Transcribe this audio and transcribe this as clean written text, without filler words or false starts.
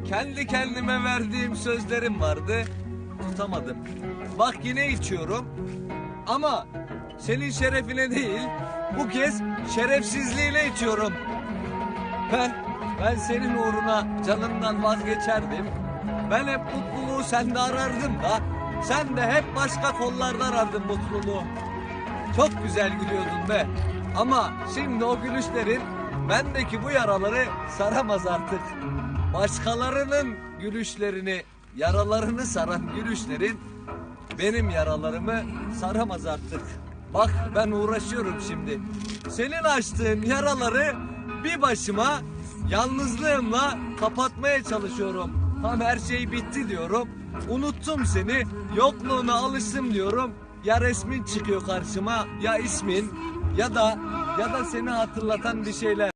Kendi kendime verdiğim sözlerim vardı. Tutamadım. Bak yine içiyorum. Ama senin şerefine değil, bu kez şerefsizliğine içiyorum. Ben senin uğruna canımdan vazgeçerdim. Ben hep mutluluğu sende arardım da sen de hep başka kollarda arardın mutluluğu. Çok güzel gülüyordun be. Ama şimdi o gülüşlerin bendeki bu yaraları saramaz artık. Başkalarının gülüşlerini, yaralarını saran gülüşlerin benim yaralarımı saramaz artık. Bak ben uğraşıyorum şimdi. Senin açtığın yaraları bir başıma yalnızlığımla kapatmaya çalışıyorum. Tam her şey bitti diyorum. Unuttum seni, yokluğuna alıştım diyorum. Ya resmin çıkıyor karşıma, ya ismin ya da seni hatırlatan bir şeyler.